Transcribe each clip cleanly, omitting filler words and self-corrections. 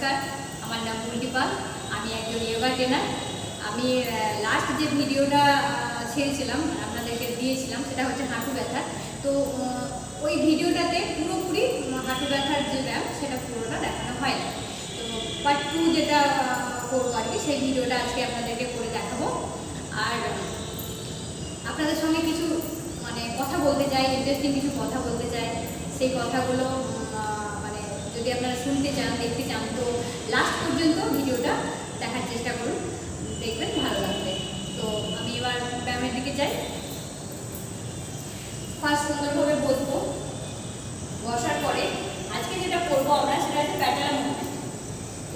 নমস্কার, আমার নাম বুল্টি পাল। আমি একজন যোগা ট্রেনার। আমি লাস্ট যে ভিডিওটা ছেড়েছিলাম আপনাদেরকে দিয়েছিলাম সেটা হচ্ছে হাঁটু ব্যথা। তো ওই ভিডিওটাতে পুরোপুরি হাঁটু ব্যথার যে ব্যায়াম সেটা পুরোটা দেখানো হয় না। তো পার্ট 2 যেটা করবো আর কি, সেই ভিডিওটা আজকে আপনাদেরকে করে দেখাবো। আর আপনাদের সঙ্গে কিছু কথা বলতে চাই, ইন্টারেস্টিং কিছু কথা বলতে চাই। সেই কথাগুলো যদি আপনারা শুনতে চান, দেখতে চান, তো লাস্ট পর্যন্ত ভিডিওটা দেখার চেষ্টা করুন, দেখবেন ভালো লাগবে। তো আমি এবার ব্যায়ামের দিকে যাই। ফার্স্ট সুন্দরভাবে বসবো। বসার পরে আজকে যেটা করবো আমরা সেটা হচ্ছে প্যাটালা মুভমেন্ট।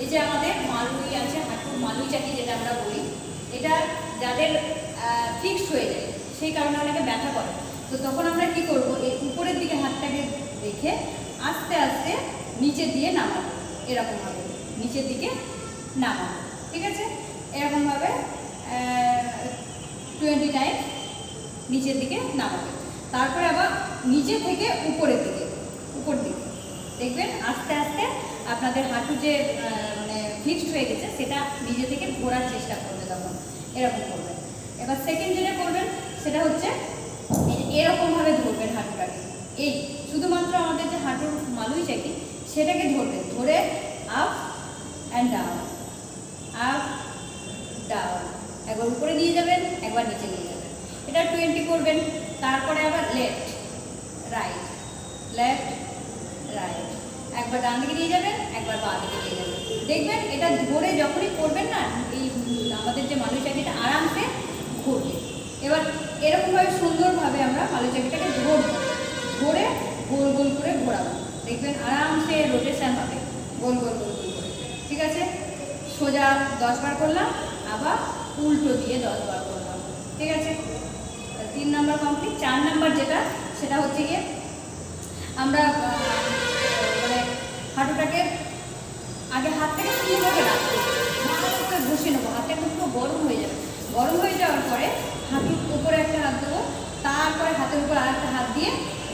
এই যে আমাদের মালুই আছে, হাঁটুর মালুই চাকি যেটা আমরা বলি, এটা যাদের ফিক্সড হয়ে যায় সেই কারণে অনেকে ব্যথা করে। তো তখন আমরা কি করবো, এই উপরের দিকে হাতটাকে রেখে আস্তে আস্তে নিচের দিয়ে নামাবো। এরকমভাবে নিচের দিকে নামাবো, ঠিক আছে? এরকমভাবে 20 টাইম নিচের দিকে নামাবে। তারপরে আবার নিচে থেকে উপরের দিকে, উপর দিকে দেখবেন আস্তে আস্তে আপনাদের হাঁটু যে ফিক্সড হয়ে গেছে সেটা নিজে থেকে ঘোরার চেষ্টা করবে। তখন এরকম করবেন। এবার সেকেন্ড যেটা করবেন সেটা হচ্ছে এরকমভাবে ধরবেন হাঁটুটাকে। এই শুধুমাত্র আমাদের যে হাঁটুর মালুই চাকি সেটাকে ধরবেন, ধরে up and down, up down, একবার উপরে নিয়ে যাবেন, একবার নিচে নিয়ে যাবেন। এটা 20 করবেন। তারপরে আবার লেফট রাইট, লেফট রাইট, একবার ডান দিকে নিয়ে যাবেন, একবার বাঁ দিকে নিয়ে যাবেন। দেখবেন এটা ধরে যখনই করবেন না, এই আমাদের যে মালুই চাকিটা আরামসে ঘুরবে। এবার এরকমভাবে সুন্দরভাবে আমরা মালুই চাকিটাকে ধরবো, ধরে গোল গোল করে ঘোরাবো। দেখবেন আরামসে রোটেশন হবে, গোল গোল গোল গোল করে, ঠিক আছে? সোজা 10 বার করলাম, আবার উল্টো দিয়ে 10 বার করলাম, ঠিক আছে? 3 নাম্বার কমপ্লিট। 4 নাম্বার যেটা সেটা হচ্ছে গিয়ে আমরা হাঁটুটাকে আগে হাত থেকে সুন্দরভাবে রাখবো, ভালো করে ঘষে নেবো। হাতটা একটু পুরো গরম হয়ে যাবে। গরম হয়ে যাওয়ার পরে হাঁটুর উপরে একটা হাত দেবো, তারপরে হাতের উপর আরেকটা হাত দিয়ে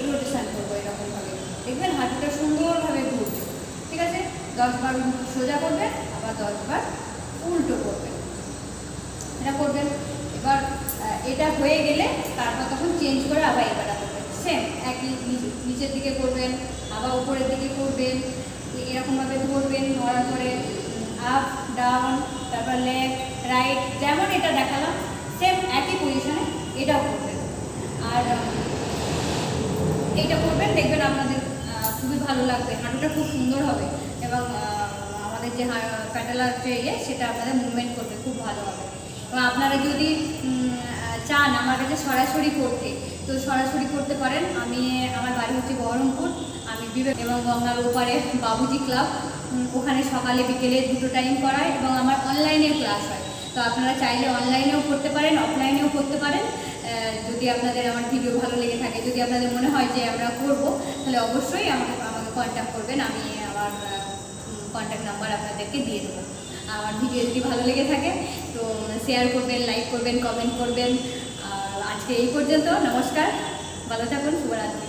রোটেশন করবো এরকমভাবে। দেখবেন হাঁটুটা সুন্দরভাবে ঘুরবে, ঠিক আছে? 10 বার সোজা করবেন, আবার 10 বার উল্টো করবেন, এটা করবেন। এবার এটা হয়ে গেলে তারপর তখন চেঞ্জ করে আবার এবারটা করবেন। সেম একই নিচের দিকে করবেন, আবার উপরের দিকে করবেন, এরকমভাবে ধরবেন, ধরার পরে আপ ডাউন, তারপর লেফট রাইট, যেমন এটা দেখালাম সেম একই পজিশনে এটাও করবেন। আর এইটা করবেন, দেখবেন আপনাদের খুবই ভালো লাগবে, হাঁটুটা খুব সুন্দর হবে এবং আমাদের যে প্যাটালার যে সেটা আপনাদের মুভমেন্ট করবে, খুব ভালো হবে। এবং আপনারা যদি চান আমার কাছে সরাসরি করতে, তো সরাসরি করতে পারেন। আমার বাড়ি হচ্ছে বহরমপুর। আমি বিবেক এবং গঙ্গার ওপারে বাবুজি ক্লাব, ওখানে সকালে বিকেলে 2 টাইম করায় এবং আমার অনলাইনেও ক্লাস হয়। তো আপনারা চাইলে অনলাইনেও করতে পারেন, অফলাইনেও করতে পারেন। যদি আপনাদের আমার ভিডিও ভালো লেগে থাকে, যদি আপনাদের মনে হয় যে আমরা করব, তাহলে অবশ্যই আমাকে কন্ট্যাক্ট করবেন। আমি আমার কন্ট্যাক্ট নাম্বার আপনাদেরকে দিয়ে দেবো। আমার ভিডিও যদি ভালো লেগে থাকে তো শেয়ার করবেন, লাইক করবেন, কমেন্ট করবেন। আজকে এই পর্যন্ত। নমস্কার, ভালো থাকুন, শুভরাত্রি।